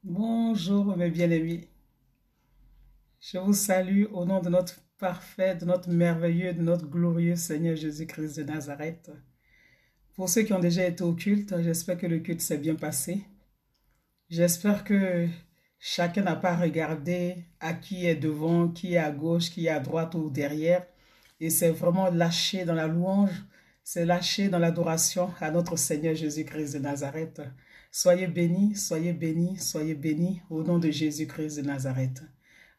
Bonjour mes bien-aimés, je vous salue au nom de notre parfait, de notre merveilleux, de notre glorieux Seigneur Jésus-Christ de Nazareth. Pour ceux qui ont déjà été au culte, j'espère que le culte s'est bien passé. J'espère que chacun n'a pas regardé à qui est devant, qui est à gauche, qui est à droite ou derrière, et c'est vraiment lâché dans la louange, c'est lâché dans l'adoration à notre Seigneur Jésus-Christ de Nazareth. Soyez bénis, soyez bénis, soyez bénis au nom de Jésus-Christ de Nazareth.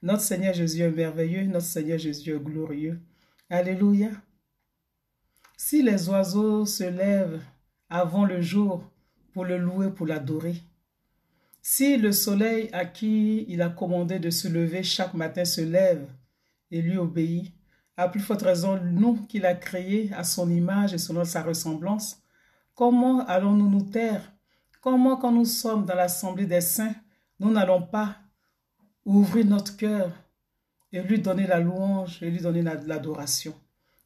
Notre Seigneur Jésus est merveilleux, notre Seigneur Jésus est glorieux. Alléluia. Si les oiseaux se lèvent avant le jour pour le louer, pour l'adorer, si le soleil à qui il a commandé de se lever chaque matin se lève et lui obéit, à plus forte raison, nous qu'il a créés à son image et selon sa ressemblance, comment allons-nous nous taire? Comment, quand nous sommes dans l'assemblée des saints, nous n'allons pas ouvrir notre cœur et lui donner la louange et lui donner l'adoration?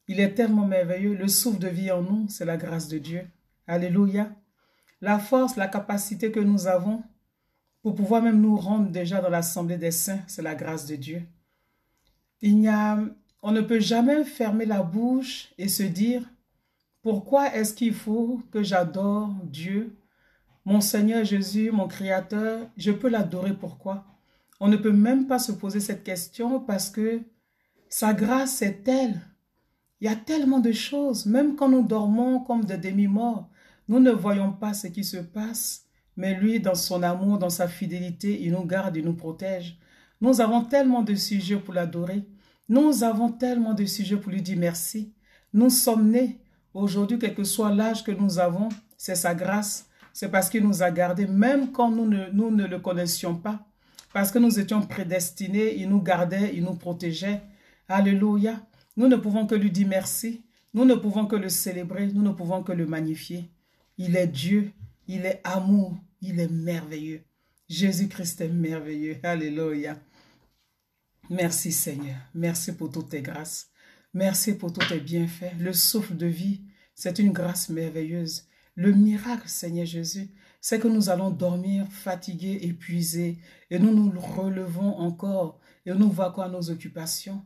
Il est tellement merveilleux. Le souffle de vie en nous, c'est la grâce de Dieu. Alléluia. La force, la capacité que nous avons pour pouvoir même nous rendre déjà dans l'assemblée des saints, c'est la grâce de Dieu. On ne peut jamais fermer la bouche et se dire, pourquoi est-ce qu'il faut que j'adore Dieu, mon Seigneur Jésus, mon Créateur, je peux l'adorer, pourquoi? On ne peut même pas se poser cette question parce que sa grâce est telle. Il y a tellement de choses, même quand nous dormons comme des demi-morts, nous ne voyons pas ce qui se passe, mais lui, dans son amour, dans sa fidélité, il nous garde, il nous protège. Nous avons tellement de sujets pour l'adorer. Nous avons tellement de sujets pour lui dire merci. Nous sommes nés. Aujourd'hui, quel que soit l'âge que nous avons, c'est sa grâce. C'est parce qu'il nous a gardés, même quand nous ne le connaissions pas. Parce que nous étions prédestinés, il nous gardait, il nous protégeait. Alléluia. Nous ne pouvons que lui dire merci. Nous ne pouvons que le célébrer. Nous ne pouvons que le magnifier. Il est Dieu. Il est amour. Il est merveilleux. Jésus-Christ est merveilleux. Alléluia. Merci Seigneur. Merci pour toutes tes grâces. Merci pour tous tes bienfaits. Le souffle de vie, c'est une grâce merveilleuse. Le miracle, Seigneur Jésus, c'est que nous allons dormir fatigués, épuisés, et nous nous relevons encore, et nous vaquons à nos occupations.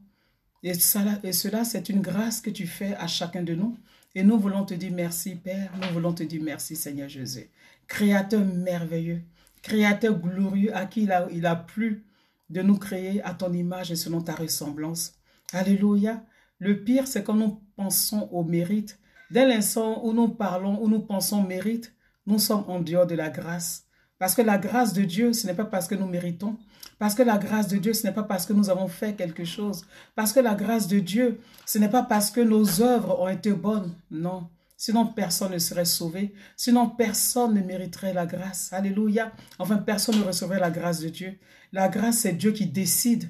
Et cela, c'est une grâce que tu fais à chacun de nous. Et nous voulons te dire merci, Père. Nous voulons te dire merci, Seigneur Jésus. Créateur merveilleux, Créateur glorieux à qui il a plu de nous créer à ton image et selon ta ressemblance. Alléluia. Le pire, c'est quand nous pensons au mérite. Dès l'instant où nous parlons, où nous pensons mérite, nous sommes en dehors de la grâce. Parce que la grâce de Dieu, ce n'est pas parce que nous méritons. Parce que la grâce de Dieu, ce n'est pas parce que nous avons fait quelque chose. Parce que la grâce de Dieu, ce n'est pas parce que nos œuvres ont été bonnes. Non. Sinon, personne ne serait sauvé. Sinon, personne ne mériterait la grâce. Alléluia. Enfin, personne ne recevrait la grâce de Dieu. La grâce, c'est Dieu qui décide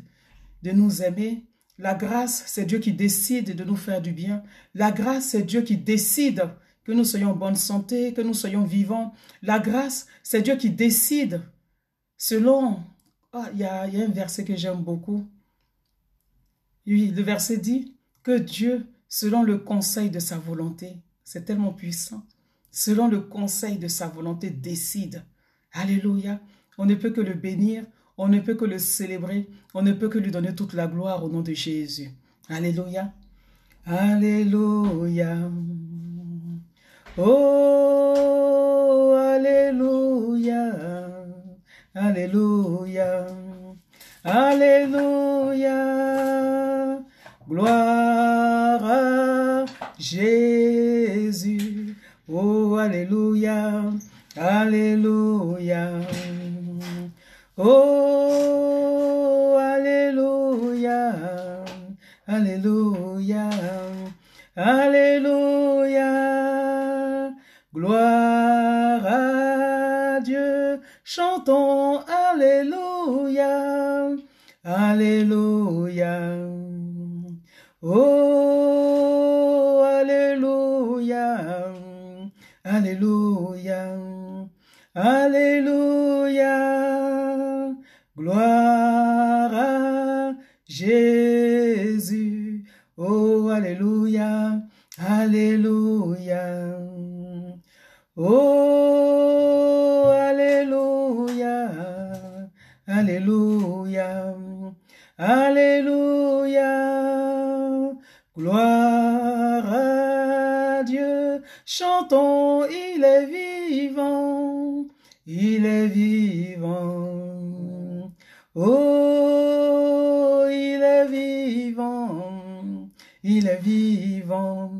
de nous aimer. La grâce, c'est Dieu qui décide de nous faire du bien. La grâce, c'est Dieu qui décide que nous soyons en bonne santé, que nous soyons vivants. La grâce, c'est Dieu qui décide selon... il y a un verset que j'aime beaucoup. Oui, le verset dit que Dieu, selon le conseil de sa volonté, c'est tellement puissant, selon le conseil de sa volonté, décide. Alléluia. On ne peut que le bénir, on ne peut que le célébrer, on ne peut que lui donner toute la gloire au nom de Jésus. Alléluia. Alléluia. Oh, alléluia. Alléluia. Alléluia. Gloire à Jésus. Oh, alléluia. Alléluia. Oh, alléluia. Alléluia. Alléluia. Gloire à Dieu. Chantons Alléluia. Alléluia. Oh, alléluia. Alléluia. Alléluia. Gloire à Jésus. Oh, alléluia. Alléluia. Oh, alléluia. Alléluia, Alléluia, gloire à Dieu. Chantons, il est vivant, il est vivant. Oh, il est vivant, il est vivant,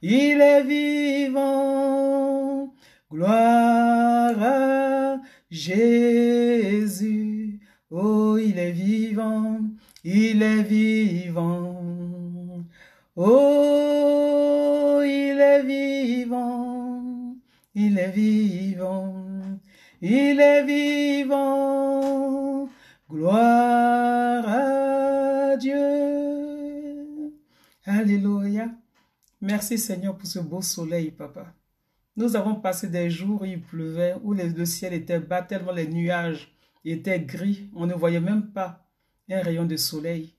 il est vivant. Gloire à Jésus. Oh, il est vivant, il est vivant. Oh, il est vivant, il est vivant, il est vivant. Gloire à Dieu. Alléluia. Merci Seigneur pour ce beau soleil, Papa. Nous avons passé des jours où il pleuvait, où le ciel était bas, tellement les nuages étaient gris. On ne voyait même pas un rayon de soleil.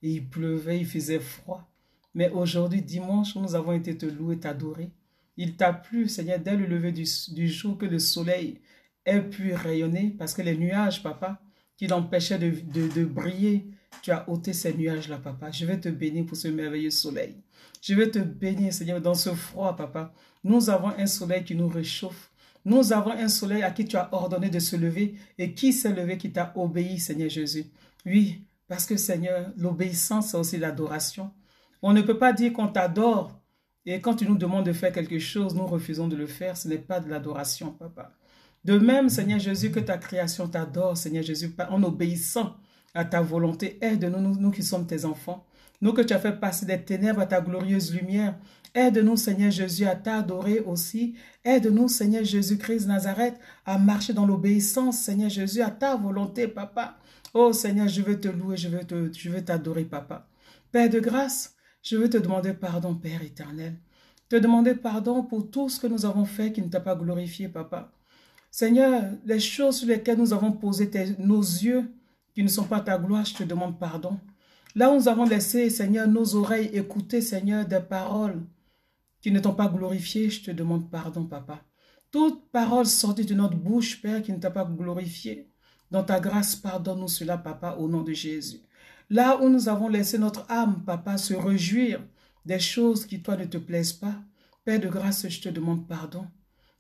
Et il pleuvait, il faisait froid. Mais aujourd'hui, dimanche, nous avons été te louer, t'adorer. Il t'a plu, Seigneur, dès le lever du jour, que le soleil ait pu rayonner, parce que les nuages, Papa, qui l'empêchaient de briller, tu as ôté ces nuages-là, Papa. Je vais te bénir pour ce merveilleux soleil. Je vais te bénir, Seigneur, dans ce froid, Papa. Nous avons un soleil qui nous réchauffe. Nous avons un soleil à qui tu as ordonné de se lever et qui s'est levé, qui t'a obéi, Seigneur Jésus. Oui, parce que, Seigneur, l'obéissance, c'est aussi l'adoration. On ne peut pas dire qu'on t'adore et quand tu nous demandes de faire quelque chose, nous refusons de le faire. Ce n'est pas de l'adoration, Papa. De même, Seigneur Jésus, que ta création t'adore, Seigneur Jésus, en obéissant à ta volonté. Aide-nous, nous qui sommes tes enfants. Nous que tu as fait passer des ténèbres à ta glorieuse lumière. Aide-nous, Seigneur Jésus, à t'adorer aussi. Aide-nous, Seigneur Jésus-Christ Nazareth, à marcher dans l'obéissance, Seigneur Jésus, à ta volonté, Papa. Oh, Seigneur, je veux te louer, je veux t'adorer, Papa. Père de grâce, je veux te demander pardon, Père éternel. Te demander pardon pour tout ce que nous avons fait qui ne t'a pas glorifié, Papa. Seigneur, les choses sur lesquelles nous avons posé nos yeux qui ne sont pas ta gloire, je te demande pardon. Là où nous avons laissé, Seigneur, nos oreilles écouter, Seigneur, des paroles qui ne t'ont pas glorifié, je te demande pardon, Papa. Toute parole sortie de notre bouche, Père, qui ne t'a pas glorifié, dans ta grâce, pardonne-nous cela, Papa, au nom de Jésus. Là où nous avons laissé notre âme, Papa, se réjouir des choses qui, toi, ne te plaisent pas, Père de grâce, je te demande pardon.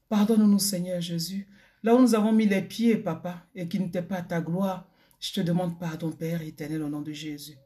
Pardonne-nous, Seigneur Jésus. Là où nous avons mis les pieds, Papa, et qui n'était pas ta gloire, je te demande pardon, Père éternel, au nom de Jésus.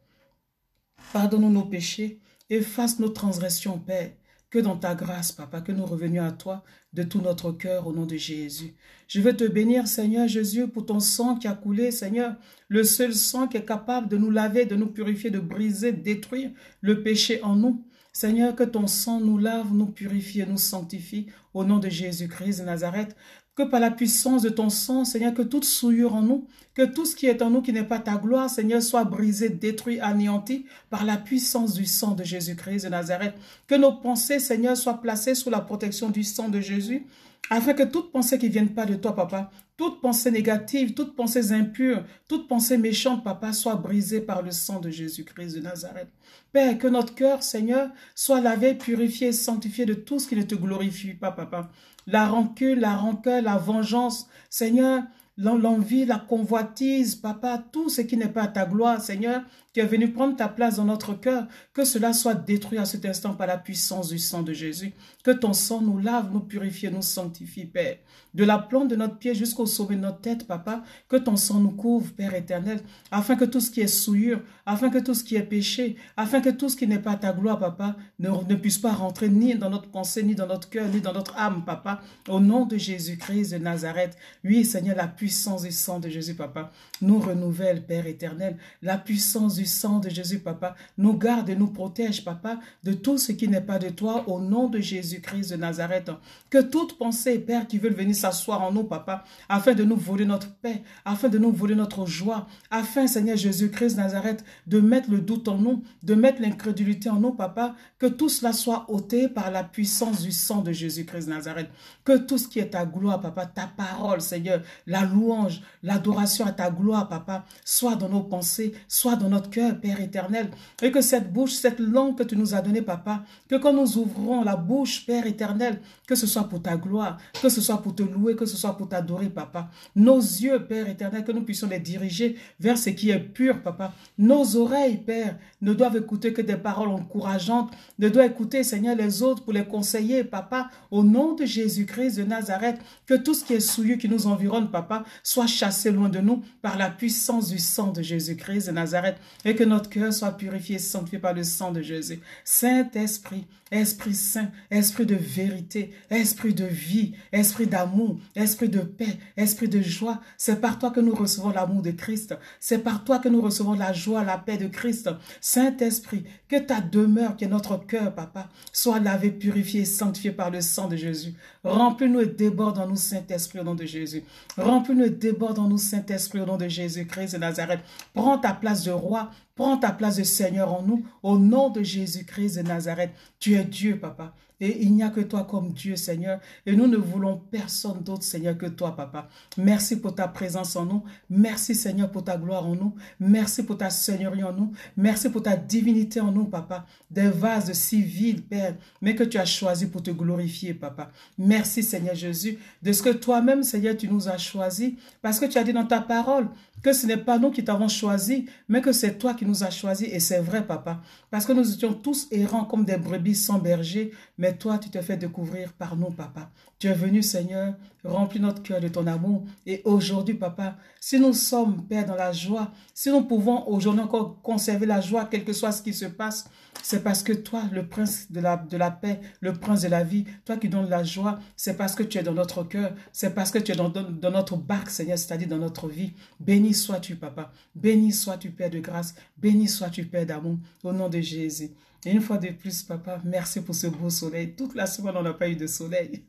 Pardonne-nous nos péchés, efface nos transgressions, Père, que dans ta grâce, Papa, que nous revenions à toi de tout notre cœur au nom de Jésus. Je veux te bénir, Seigneur Jésus, pour ton sang qui a coulé, Seigneur, le seul sang qui est capable de nous laver, de nous purifier, de briser, de détruire le péché en nous. Seigneur, que ton sang nous lave, nous purifie et nous sanctifie au nom de Jésus-Christ de Nazareth. Que par la puissance de ton sang, Seigneur, que toute souillure en nous, que tout ce qui est en nous qui n'est pas ta gloire, Seigneur, soit brisé, détruit, anéanti par la puissance du sang de Jésus-Christ de Nazareth. Que nos pensées, Seigneur, soient placées sous la protection du sang de Jésus, afin que toute pensée qui ne vienne pas de toi, Papa, toute pensée négative, toute pensée impure, toute pensée méchante, Papa, soit brisée par le sang de Jésus-Christ de Nazareth. Père, que notre cœur, Seigneur, soit lavé, purifié, sanctifié de tout ce qui ne te glorifie pas, Papa. La rancune, la rancœur, la vengeance, Seigneur, l'envie, la convoitise, Papa, tout ce qui n'est pas à ta gloire, Seigneur, qui est venu prendre ta place dans notre cœur, que cela soit détruit à cet instant par la puissance du sang de Jésus. Que ton sang nous lave, nous purifie, nous sanctifie, Père. De la plante de notre pied jusqu'au sommet de notre tête, Papa, que ton sang nous couvre, Père éternel, afin que tout ce qui est souillure, afin que tout ce qui est péché, afin que tout ce qui n'est pas ta gloire, Papa, ne puisse pas rentrer ni dans notre pensée, ni dans notre cœur, ni dans notre âme, Papa, au nom de Jésus-Christ de Nazareth. Oui, Seigneur, la puissance du sang de Jésus, Papa, nous renouvelle, Père éternel. La puissance du sang de Jésus, Papa, nous garde et nous protège, Papa, de tout ce qui n'est pas de toi, au nom de Jésus-Christ de Nazareth. Que toute pensée, Père, qui veut venir s'asseoir en nous, Papa, afin de nous voler notre paix, afin de nous voler notre joie, afin, Seigneur Jésus-Christ de Nazareth, de mettre le doute en nous, de mettre l'incrédulité en nous, Papa, que tout cela soit ôté par la puissance du sang de Jésus-Christ de Nazareth. Que tout ce qui est ta gloire, Papa, ta parole, Seigneur, la louange, l'adoration à ta gloire, papa, soit dans nos pensées, soit dans notre cœur, Père éternel. Et que cette bouche, cette langue que tu nous as donnée, papa, que quand nous ouvrons la bouche, Père éternel, que ce soit pour ta gloire, que ce soit pour te louer, que ce soit pour t'adorer, papa. Nos yeux, Père éternel, que nous puissions les diriger vers ce qui est pur, papa. Nos oreilles, Père, ne doivent écouter que des paroles encourageantes, ne doivent écouter, Seigneur, les autres pour les conseiller, papa, au nom de Jésus-Christ de Nazareth, que tout ce qui est souillé, qui nous environne, papa, soit chassé loin de nous par la puissance du sang de Jésus-Christ de Nazareth, et que notre cœur soit purifié, sanctifié par le sang de Jésus. Saint-Esprit, Esprit Saint, Esprit de vérité, Esprit de vie, Esprit d'amour, Esprit de paix, Esprit de joie, c'est par toi que nous recevons l'amour de Christ, c'est par toi que nous recevons la joie, la paix de Christ. Saint-Esprit, que ta demeure, que notre cœur, papa, soit lavé, purifié, sanctifié par le sang de Jésus. Remplis-nous et déborde en nous, Saint-Esprit, au nom de Jésus. Remplis-nous et déborde en nous, Saint-Esprit, au nom de Jésus-Christ de Nazareth. Prends ta place de roi, prends ta place de Seigneur en nous, au nom de Jésus-Christ de Nazareth. Tu es Dieu, papa. Et il n'y a que toi comme Dieu, Seigneur. Et nous ne voulons personne d'autre, Seigneur, que toi, papa. Merci pour ta présence en nous. Merci, Seigneur, pour ta gloire en nous. Merci pour ta seigneurie en nous. Merci pour ta divinité en nous, papa. Des vases si vides, Père, mais que tu as choisi pour te glorifier, papa. Merci, Seigneur Jésus, de ce que toi-même, Seigneur, tu nous as choisis. Parce que tu as dit dans ta parole que ce n'est pas nous qui t'avons choisi, mais que c'est toi qui nous as choisis. Et c'est vrai, papa. Parce que nous étions tous errants comme des brebis sans berger, mais toi, tu te fais découvrir par nous, papa. Tu es venu, Seigneur, remplis notre cœur de ton amour. Et aujourd'hui, papa, si nous sommes, Père, dans la joie, si nous pouvons aujourd'hui encore conserver la joie, quel que soit ce qui se passe, c'est parce que toi, le prince de la paix, le prince de la vie, toi qui donnes la joie, c'est parce que tu es dans notre cœur, c'est parce que tu es dans notre barque, Seigneur, c'est-à-dire dans notre vie. Béni sois-tu, papa. Béni sois-tu, Père de grâce. Béni sois-tu, Père d'amour, au nom de Jésus. Et une fois de plus, papa, merci pour ce beau soleil. Toute la semaine, on n'a pas eu de soleil.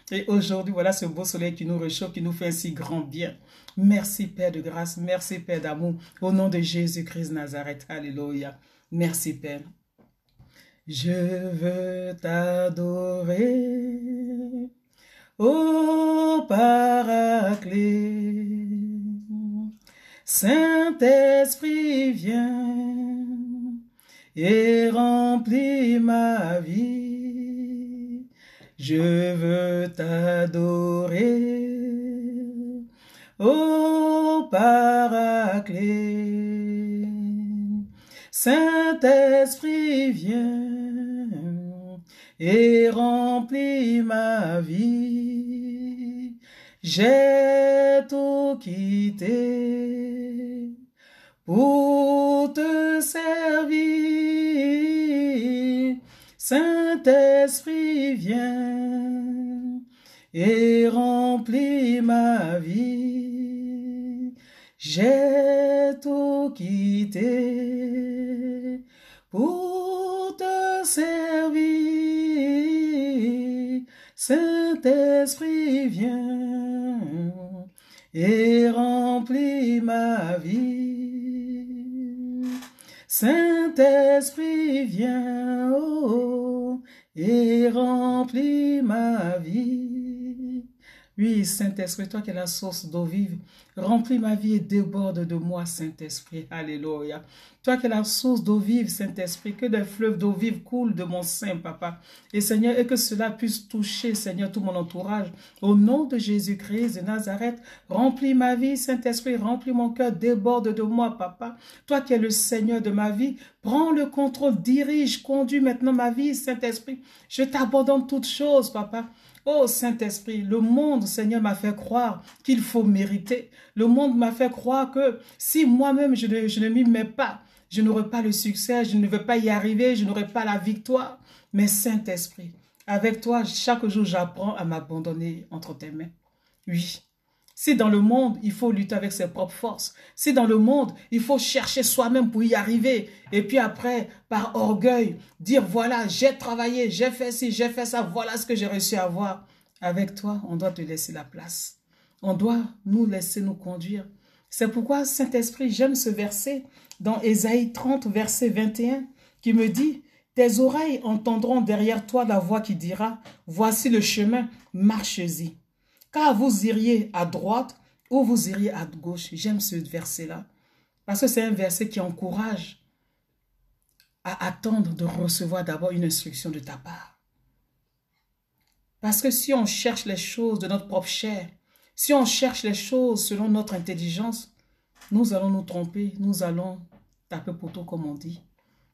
Et aujourd'hui, voilà ce beau soleil qui nous réchauffe, qui nous fait un si grand bien. Merci, Père de grâce. Merci, Père d'amour. Au nom de Jésus-Christ Nazareth. Alléluia. Merci, Père. Je veux t'adorer, ô Paraclet. Saint-Esprit, viens et remplis ma vie. Je veux t'adorer, ô Paraclet. Saint-Esprit, viens et remplis ma vie. J'ai tout quitté pour te servir. Saint-Esprit, viens et remplis ma vie. J'ai tout quitté pour te servir. Saint-Esprit, viens et remplis ma vie. Saint-Esprit, viens, oh, et remplis ma vie. Oui, Saint-Esprit, toi qui es la source d'eau vive, remplis ma vie et déborde de moi, Saint-Esprit. Alléluia. Toi qui es la source d'eau vive, Saint-Esprit, que des fleuves d'eau vive coulent de mon sein, papa. Et Seigneur, et que cela puisse toucher, Seigneur, tout mon entourage. Au nom de Jésus-Christ de Nazareth, remplis ma vie, Saint-Esprit, remplis mon cœur, déborde de moi, papa. Toi qui es le Seigneur de ma vie, prends le contrôle, dirige, conduis maintenant ma vie, Saint-Esprit. Je t'abandonne toutes choses, papa. Oh Saint-Esprit, le monde, Seigneur, m'a fait croire qu'il faut mériter. Le monde m'a fait croire que si moi-même je ne m'y mets pas, je n'aurai pas le succès, je ne vais pas y arriver, je n'aurai pas la victoire. Mais Saint-Esprit, avec toi, chaque jour, j'apprends à m'abandonner entre tes mains. Oui. Si dans le monde, il faut lutter avec ses propres forces, si dans le monde, il faut chercher soi-même pour y arriver, et puis après, par orgueil, dire voilà, j'ai travaillé, j'ai fait ci, j'ai fait ça, voilà ce que j'ai réussi à avoir. Avec toi, on doit te laisser la place. On doit nous laisser nous conduire. C'est pourquoi, Saint-Esprit, j'aime ce verset dans Ésaïe 30, verset 21, qui me dit « Tes oreilles entendront derrière toi la voix qui dira « Voici le chemin, marchez-y ». Car vous iriez à droite Ou vous iriez à gauche. J'aime ce verset-là. Parce que c'est un verset qui encourage à attendre de recevoir d'abord une instruction de ta part. Parce que si on cherche les choses de notre propre chair, si on cherche les choses selon notre intelligence, nous allons nous tromper, nous allons taper poteau comme on dit.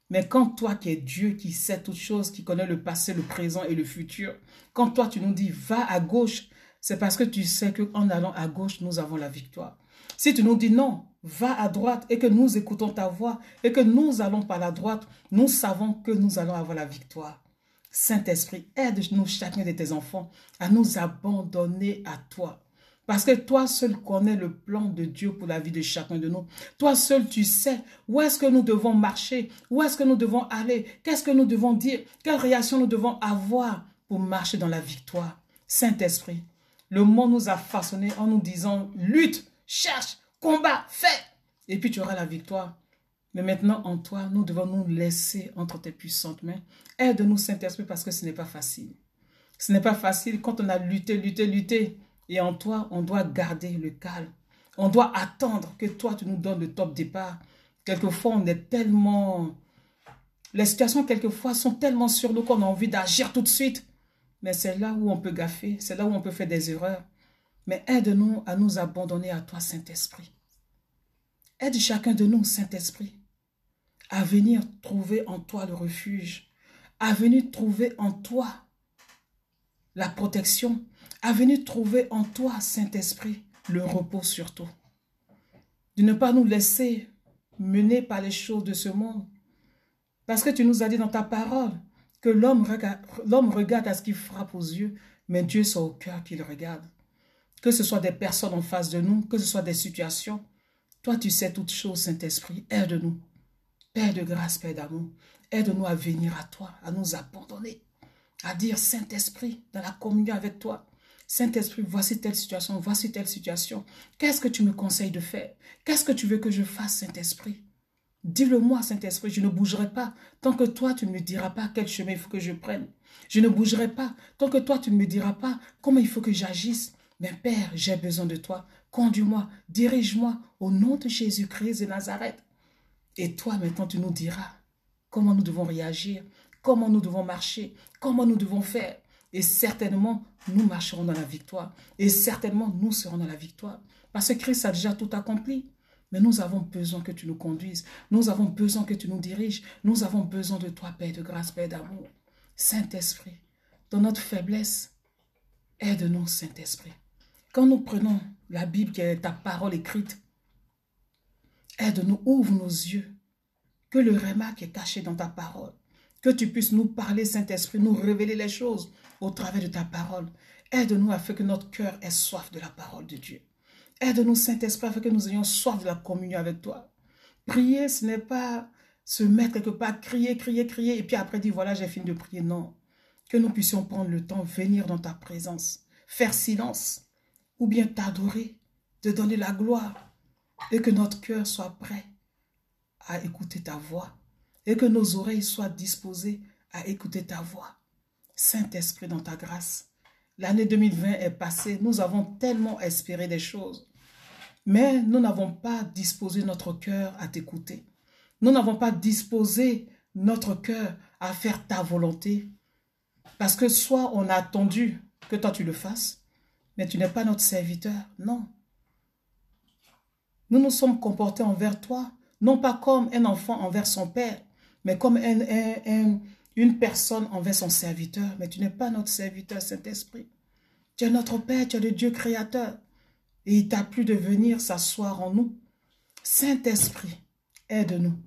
Mais quand toi qui es Dieu, qui sait toutes choses, qui connaît le passé, le présent et le futur, quand toi tu nous dis va à gauche, c'est parce que tu sais qu'en allant à gauche, nous avons la victoire. Si tu nous dis non, va à droite et que nous écoutons ta voix et que nous allons par la droite, nous savons que nous allons avoir la victoire. Saint-Esprit, aide-nous chacun de tes enfants à nous abandonner à toi. Parce que toi seul connais le plan de Dieu pour la vie de chacun de nous. Toi seul tu sais où est-ce que nous devons marcher, où est-ce que nous devons aller, qu'est-ce que nous devons dire, quelle réaction nous devons avoir pour marcher dans la victoire. Saint-Esprit, le monde nous a façonnés en nous disant lutte, cherche, combat, fais. Et puis tu auras la victoire. Mais maintenant en toi, nous devons nous laisser entre tes puissantes mains. Aide-nous Saint-Esprit parce que ce n'est pas facile. Ce n'est pas facile quand on a lutté. Et en toi, on doit garder le calme. On doit attendre que toi, tu nous donnes le top départ. Quelquefois, on est tellement... Les situations, quelquefois, sont tellement sur nous qu'on a envie d'agir tout de suite. Mais c'est là où on peut gaffer. C'est là où on peut faire des erreurs. Mais aide-nous à nous abandonner à toi, Saint-Esprit. Aide chacun de nous, Saint-Esprit, à venir trouver en toi le refuge. À venir trouver en toi la protection, à venir trouver en toi, Saint-Esprit, le repos surtout. De ne pas nous laisser mener par les choses de ce monde. Parce que tu nous as dit dans ta parole que l'homme regarde à ce qui frappe aux yeux, mais Dieu c'est au cœur qu'il regarde. Que ce soit des personnes en face de nous, que ce soit des situations. Toi, tu sais toutes choses, Saint-Esprit. Aide-nous. Père de grâce, Père d'amour. Aide-nous à venir à toi, à nous abandonner. À dire, Saint-Esprit, dans la communion avec toi, Saint-Esprit, voici telle situation, voici telle situation. Qu'est-ce que tu me conseilles de faire? Qu'est-ce que tu veux que je fasse, Saint-Esprit? Dis-le-moi, Saint-Esprit, je ne bougerai pas tant que toi, tu ne me diras pas quel chemin il faut que je prenne. Je ne bougerai pas tant que toi, tu ne me diras pas comment il faut que j'agisse. Mais Père, j'ai besoin de toi. Conduis-moi, dirige-moi au nom de Jésus-Christ de Nazareth. Et toi, maintenant, tu nous diras comment nous devons réagir, comment nous devons marcher, comment nous devons faire. Et certainement, nous marcherons dans la victoire. Et certainement, nous serons dans la victoire. Parce que Christ a déjà tout accompli. Mais nous avons besoin que tu nous conduises. Nous avons besoin que tu nous diriges. Nous avons besoin de toi, Père de grâce, Père d'amour. Saint-Esprit, dans notre faiblesse, aide-nous, Saint-Esprit. Quand nous prenons la Bible qui est ta parole écrite, aide-nous, ouvre nos yeux. Que le réma qui est caché dans ta parole, que tu puisses nous parler, Saint-Esprit, nous révéler les choses au travers de ta parole. Aide-nous afin que notre cœur ait soif de la parole de Dieu. Aide-nous, Saint-Esprit, afin que nous ayons soif de la communion avec toi. Prier, ce n'est pas se mettre quelque part, crier, et puis après dire, voilà, j'ai fini de prier. Non. Que nous puissions prendre le temps, venir dans ta présence, faire silence, ou bien t'adorer, te donner la gloire, et que notre cœur soit prêt à écouter ta voix, et que nos oreilles soient disposées à écouter ta voix. Saint-Esprit, dans ta grâce, l'année 2020 est passée, nous avons tellement espéré des choses, mais nous n'avons pas disposé notre cœur à t'écouter. Nous n'avons pas disposé notre cœur à faire ta volonté, parce que soit on a attendu que toi tu le fasses, mais tu n'es pas notre serviteur, non. Nous nous sommes comportés envers toi, non pas comme un enfant envers son père, mais comme une personne envers son serviteur. Mais tu n'es pas notre serviteur, Saint-Esprit. Tu es notre Père, tu es le Dieu créateur. Et il t'a plu de venir s'asseoir en nous. Saint-Esprit, aide-nous.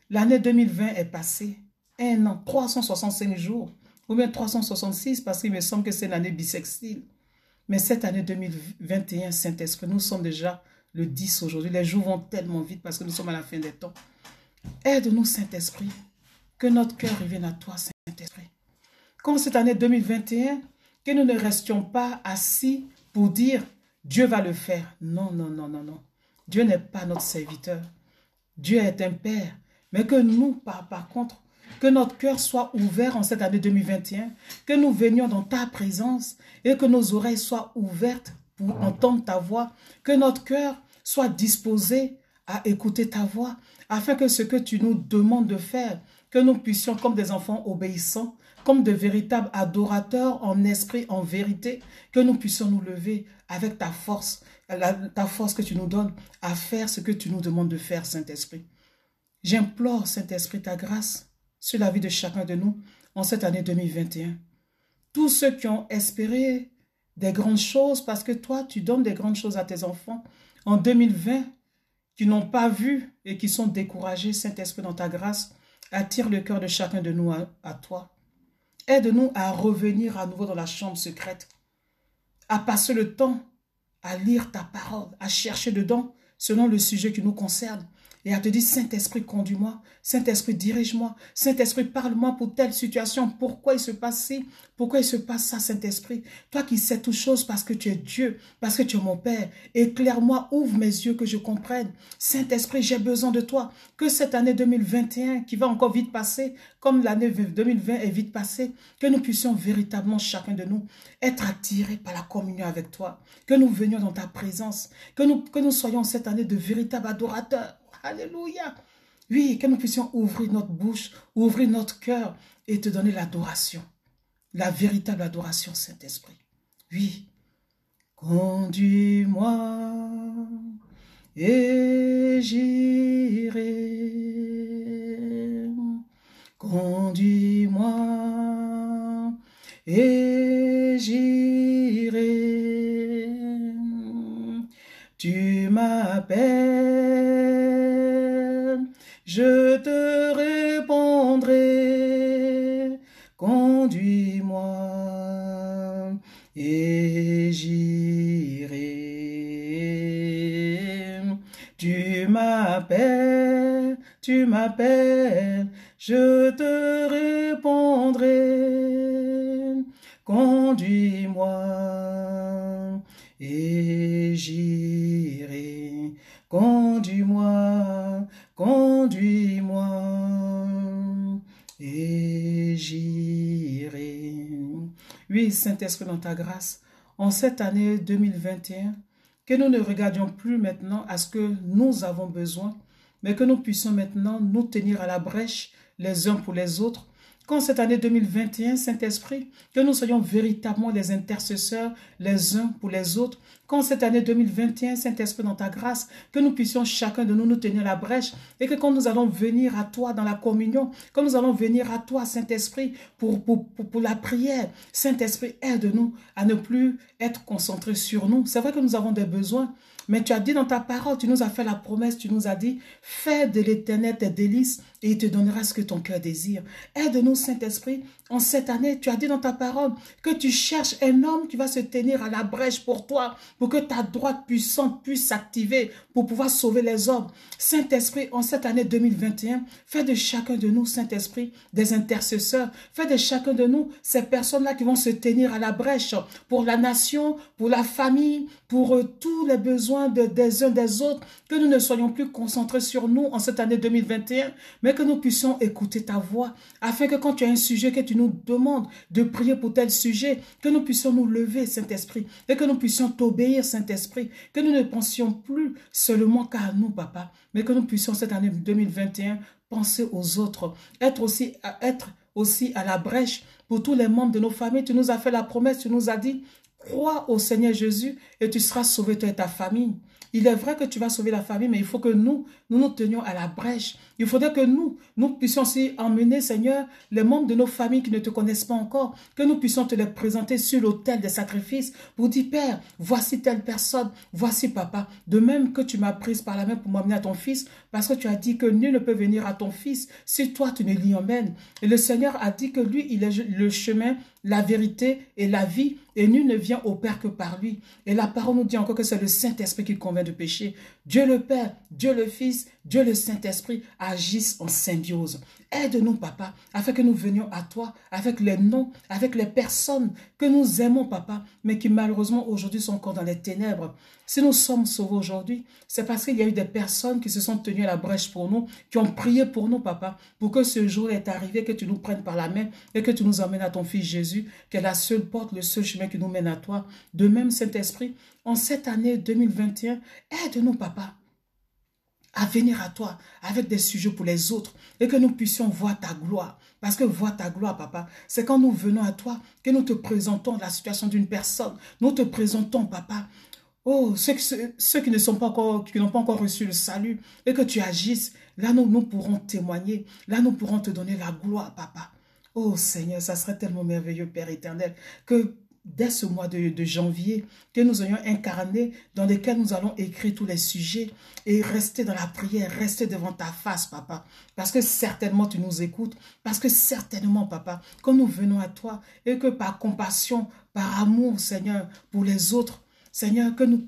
L'année 2020 est passée. 1 an, 365 jours, ou bien 366, parce qu'il me semble que c'est l'année bissextile. Mais cette année 2021, Saint-Esprit, nous sommes déjà le 10 aujourd'hui. Les jours vont tellement vite parce que nous sommes à la fin des temps. Aide-nous, Saint-Esprit, que notre cœur revienne à toi, Saint-Esprit. Comme cette année 2021, que nous ne restions pas assis pour dire Dieu va le faire. Non, non, non, non, non. Dieu n'est pas notre serviteur. Dieu est un Père. Mais que nous, par contre, que notre cœur soit ouvert en cette année 2021, que nous venions dans ta présence et que nos oreilles soient ouvertes pour entendre ta voix, que notre cœur soit disposé à écouter ta voix, afin que ce que tu nous demandes de faire, que nous puissions, comme des enfants obéissants, comme de véritables adorateurs en esprit, en vérité, que nous puissions nous lever avec ta force que tu nous donnes à faire ce que tu nous demandes de faire, Saint-Esprit. J'implore, Saint-Esprit, ta grâce sur la vie de chacun de nous en cette année 2021. Tous ceux qui ont espéré des grandes choses, parce que toi, tu donnes des grandes choses à tes enfants, en 2020, qui n'ont pas vu et qui sont découragés, Saint-Esprit, dans ta grâce, attire le cœur de chacun de nous à toi. Aide-nous à revenir à nouveau dans la chambre secrète, à passer le temps à lire ta parole, à chercher dedans selon le sujet qui nous concerne et à te dire, Saint-Esprit, conduis-moi, Saint-Esprit, dirige-moi, Saint-Esprit, parle-moi pour telle situation, pourquoi il se passe ci, pourquoi il se passe ça, Saint-Esprit. Toi qui sais toutes choses parce que tu es Dieu, parce que tu es mon Père, éclaire-moi, ouvre mes yeux que je comprenne. Saint-Esprit, j'ai besoin de toi, que cette année 2021 qui va encore vite passer, comme l'année 2020 est vite passée, que nous puissions véritablement, chacun de nous, être attirés par la communion avec toi, que nous venions dans ta présence, que nous soyons cette année de véritables adorateurs. Alléluia. Oui, que nous puissions ouvrir notre bouche, ouvrir notre cœur et te donner l'adoration. La véritable adoration, Saint-Esprit. Oui. Conduis-moi et j'irai. Conduis-moi et j'irai. Tu m'appelles, je te répondrai. Conduis-moi et j'irai. Tu m'appelles, je te répondrai. Conduis-moi et j'irai. Conduis-moi, conduis-moi et j'irai. Oui, Saint-Esprit, dans ta grâce, en cette année 2021, que nous ne regardions plus maintenant à ce que nous avons besoin, mais que nous puissions maintenant nous tenir à la brèche les uns pour les autres. Qu'en cette année 2021, Saint-Esprit, que nous soyons véritablement les intercesseurs les uns pour les autres. Qu'en cette année 2021, Saint-Esprit, dans ta grâce, que nous puissions chacun de nous tenir la brèche et que quand nous allons venir à toi dans la communion, quand nous allons venir à toi, Saint-Esprit, pour la prière, Saint-Esprit, aide-nous à ne plus être concentrés sur nous. C'est vrai que nous avons des besoins, mais tu as dit dans ta parole, tu nous as fait la promesse, tu nous as dit, fais de l'Éternel tes délices et il te donnera ce que ton cœur désire. Aide-nous, Saint-Esprit, en cette année, tu as dit dans ta parole que tu cherches un homme qui va se tenir à la brèche pour toi, pour que ta droite puissante puisse s'activer pour pouvoir sauver les hommes. Saint-Esprit, en cette année 2021, fais de chacun de nous, Saint-Esprit, des intercesseurs. Fais de chacun de nous ces personnes-là qui vont se tenir à la brèche pour la nation, pour la famille, pour tous les besoins des uns des autres, que nous ne soyons plus concentrés sur nous en cette année 2021, mais que nous puissions écouter ta voix, afin que quand tu as un sujet que tu nous demandes de prier pour tel sujet, que nous puissions nous lever, Saint-Esprit, et que nous puissions t'obéir, Saint-Esprit, que nous ne pensions plus seulement qu'à nous, Papa, mais que nous puissions cette année 2021 penser aux autres, être aussi à la brèche pour tous les membres de nos familles. Tu nous as fait la promesse, tu nous as dit, crois au Seigneur Jésus et tu seras sauvé, toi et ta famille. Il est vrai que tu vas sauver la famille, mais il faut que nous tenions à la brèche. Il faudrait que nous puissions aussi emmener, Seigneur, les membres de nos familles qui ne te connaissent pas encore, que nous puissions te les présenter sur l'autel des sacrifices pour dire, Père, voici telle personne, voici Papa. De même que tu m'as prise par la main pour m'amener à ton Fils, parce que tu as dit que nul ne peut venir à ton Fils si toi tu ne l'y emmènes. Et le Seigneur a dit que lui, il est le chemin, la vérité et la vie, et nul ne vient au Père que par lui. Et la parole nous dit encore que c'est le Saint-Esprit qui convainc de péché. Dieu le Père, Dieu le Fils, Dieu le Saint-Esprit agissent en symbiose. Aide-nous, Papa, afin que nous venions à toi avec les noms, avec les personnes que nous aimons, Papa, mais qui malheureusement aujourd'hui sont encore dans les ténèbres. Si nous sommes sauvés aujourd'hui, c'est parce qu'il y a eu des personnes qui se sont tenues à la brèche pour nous, qui ont prié pour nous, Papa, pour que ce jour est arrivé, que tu nous prennes par la main et que tu nous emmènes à ton Fils Jésus. Jésus, qui est la seule porte, le seul chemin qui nous mène à toi. De même, Saint-Esprit, en cette année 2021, aide-nous, papa, à venir à toi avec des sujets pour les autres et que nous puissions voir ta gloire. Parce que voir ta gloire, papa, c'est quand nous venons à toi que nous te présentons la situation d'une personne. Nous te présentons, papa, oh, ceux qui n'ont pas encore reçu le salut et que tu agisses, là nous pourrons témoigner, là nous pourrons te donner la gloire, papa. Oh Seigneur, ça serait tellement merveilleux, Père éternel, que dès ce mois de janvier, que nous ayons incarné dans lequel nous allons écrire tous les sujets et rester dans la prière, rester devant ta face, papa. Parce que certainement tu nous écoutes, parce que certainement, papa, quand nous venons à toi et que par compassion, par amour, Seigneur, pour les autres, Seigneur, que nous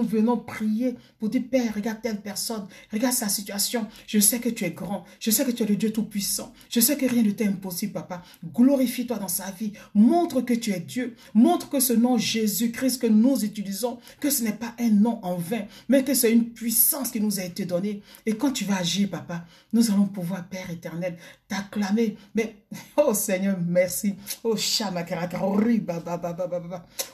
venons prier pour dire, Père, regarde telle personne, regarde sa situation. Je sais que tu es grand, je sais que tu es le Dieu Tout-Puissant, je sais que rien ne t'est impossible, papa. Glorifie-toi dans sa vie, montre que tu es Dieu, montre que ce nom Jésus-Christ que nous utilisons, que ce n'est pas un nom en vain, mais que c'est une puissance qui nous a été donnée. Et quand tu vas agir, papa, nous allons pouvoir, Père éternel, t'acclamer. Mais, oh Seigneur, merci. Oh,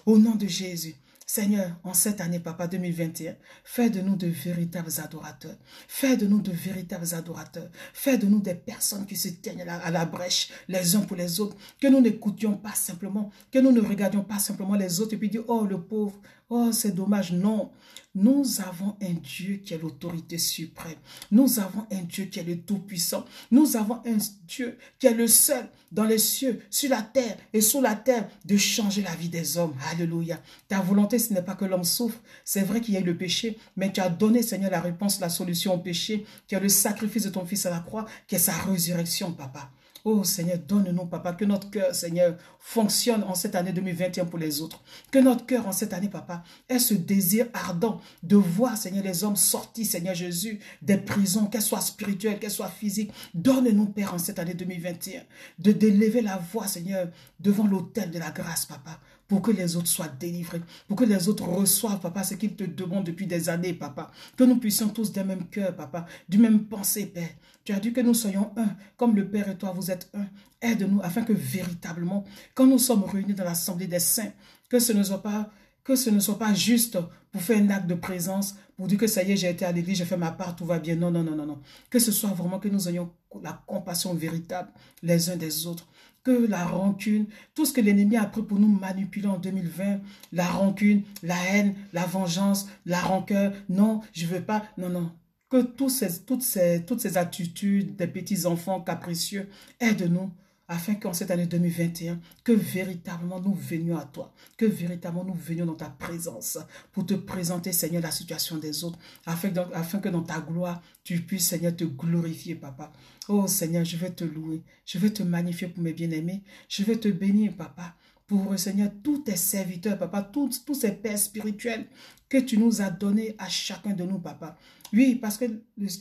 au nom de Jésus. Seigneur, en cette année, papa, 2021, fais de nous de véritables adorateurs. Fais de nous de véritables adorateurs. Fais de nous des personnes qui se tiennent à la brèche les uns pour les autres. Que nous n'écoutions pas simplement, que nous ne regardions pas simplement les autres et puis dire, oh, le pauvre, oh, c'est dommage. Non, nous avons un Dieu qui est l'autorité suprême. Nous avons un Dieu qui est le Tout-Puissant. Nous avons un Dieu qui est le seul dans les cieux, sur la terre et sous la terre de changer la vie des hommes. Alléluia. Ta volonté, ce n'est pas que l'homme souffre. C'est vrai qu'il y a eu le péché, mais tu as donné, Seigneur, la réponse, la solution au péché, qui est le sacrifice de ton Fils à la croix, qui est sa résurrection, papa. Oh Seigneur, donne-nous, papa, que notre cœur, Seigneur, fonctionne en cette année 2021 pour les autres. Que notre cœur en cette année, papa, ait ce désir ardent de voir, Seigneur, les hommes sortis, Seigneur Jésus, des prisons, qu'elles soient spirituelles, qu'elles soient physiques. Donne-nous, Père, en cette année 2021, de d'élever la voix, Seigneur, devant l'autel de la grâce, papa, pour que les autres soient délivrés, pour que les autres reçoivent, papa, ce qu'ils te demandent depuis des années, papa. Que nous puissions tous d'un même cœur, papa, du même pensée, Père. Tu as dit que nous soyons un, comme le Père et toi, vous êtes un. Aide-nous afin que véritablement, quand nous sommes réunis dans l'assemblée des saints, que ce ne soit pas juste pour faire un acte de présence, pour dire que ça y est, j'ai été à l'église, j'ai fait ma part, tout va bien. Non, non, non, non, non. Que ce soit vraiment que nous ayons la compassion véritable les uns des autres. Que la rancune, tout ce que l'ennemi a pris pour nous manipuler en 2020, la rancune, la haine, la vengeance, la rancœur, non, je ne veux pas, non, non. Que toutes ces attitudes des petits enfants capricieux aident-nous afin qu'en cette année 2021, que véritablement nous venions à toi, que véritablement nous venions dans ta présence pour te présenter, Seigneur, la situation des autres, afin que dans ta gloire, tu puisses, Seigneur, te glorifier, papa. Oh Seigneur, je vais te louer, je vais te magnifier pour mes bien-aimés, je vais te bénir, papa, pour, Seigneur, tous tes serviteurs, papa, tous ces pères spirituels que tu nous as donnés à chacun de nous, papa. Oui, parce que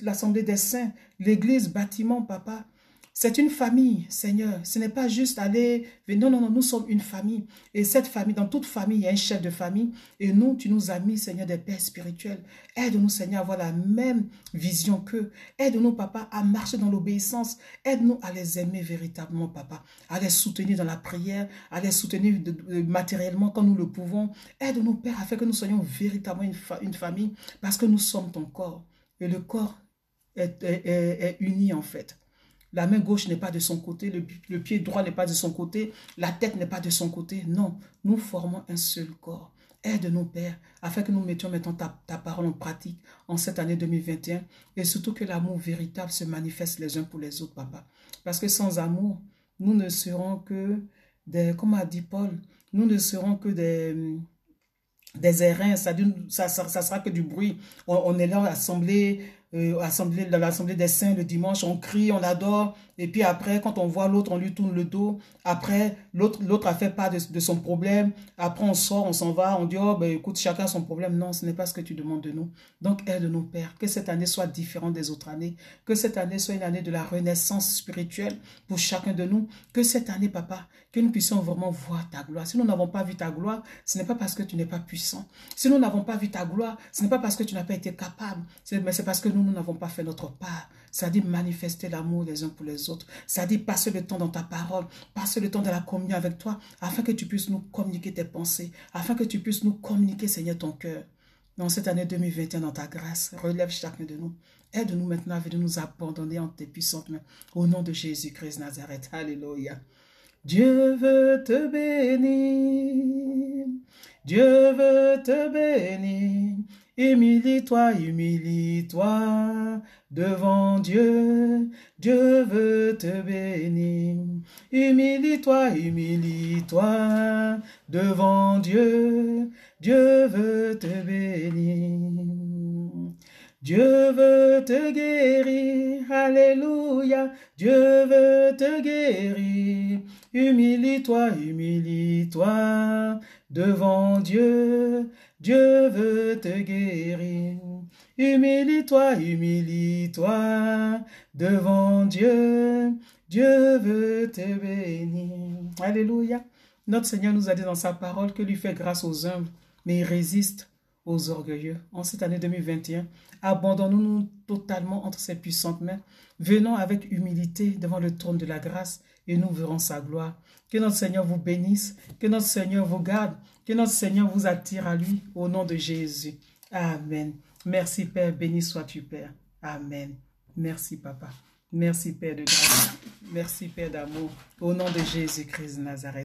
l'Assemblée des Saints, l'Église, bâtiment, papa, c'est une famille, Seigneur. Ce n'est pas juste aller... Non, non, non, nous sommes une famille. Et cette famille, dans toute famille, il y a un chef de famille. Et nous, tu nous as mis, Seigneur, des pères spirituels. Aide-nous, Seigneur, à avoir la même vision qu'eux. Aide-nous, papa, à marcher dans l'obéissance. Aide-nous à les aimer véritablement, papa. À les soutenir dans la prière, à les soutenir matériellement quand nous le pouvons. Aide-nous, Père, afin que nous soyons véritablement une famille, parce que nous sommes ton corps. Et le corps est uni, en fait. La main gauche n'est pas de son côté, le pied droit n'est pas de son côté, la tête n'est pas de son côté. Non, nous formons un seul corps. Aide-nous, Père, afin que nous mettions maintenant ta parole en pratique en cette année 2021 et surtout que l'amour véritable se manifeste les uns pour les autres, papa. Parce que sans amour, nous ne serons que des, comme a dit Paul, nous ne serons que des airains, ça sera que du bruit. On est là assemblés, dans l'assemblée des saints le dimanche, on crie, on adore, et puis après, quand on voit l'autre, on lui tourne le dos. Après, l'autre a fait part de son problème. Après, on sort, on s'en va, on dit, oh, ben, écoute, chacun son problème. Non, ce n'est pas ce que tu demandes de nous. Donc, aide-nous, Père, que cette année soit différente des autres années, que cette année soit une année de la renaissance spirituelle pour chacun de nous, que cette année, papa, que nous puissions vraiment voir ta gloire. Si nous n'avons pas vu ta gloire, ce n'est pas parce que tu n'es pas puissant. Si nous n'avons pas vu ta gloire, ce n'est pas parce que tu n'as pas été capable, mais c'est parce que nous nous n'avons pas fait notre part. Ça dit manifester l'amour les uns pour les autres. Ça dit passer le temps dans ta parole, passer le temps dans la communion avec toi, afin que tu puisses nous communiquer tes pensées, afin que tu puisses nous communiquer, Seigneur, ton cœur. Dans cette année 2021, dans ta grâce, relève chacun de nous. Aide-nous maintenant à venir nous abandonner en tes puissantes mains. Au nom de Jésus-Christ Nazareth. Alléluia. Dieu veut te bénir. Dieu veut te bénir. Humilie-toi, humilie-toi devant Dieu. Dieu veut te bénir. Humilie-toi, humilie-toi devant Dieu. Dieu veut te bénir. Dieu veut te guérir, alléluia, Dieu veut te guérir. Humilie-toi, humilie-toi devant Dieu, Dieu veut te guérir. Humilie-toi, humilie-toi devant Dieu, Dieu veut te bénir. Alléluia. Notre Seigneur nous a dit dans sa parole que lui fait grâce aux humbles, mais il résiste aux orgueilleux. En cette année 2021, abandonnons-nous totalement entre ses puissantes mains. Venons avec humilité devant le trône de la grâce et nous verrons sa gloire. Que notre Seigneur vous bénisse, que notre Seigneur vous garde, que notre Seigneur vous attire à lui au nom de Jésus. Amen. Merci Père, béni sois-tu Père. Amen. Merci Papa. Merci Père de grâce. Merci Père d'amour. Au nom de Jésus-Christ de Nazareth.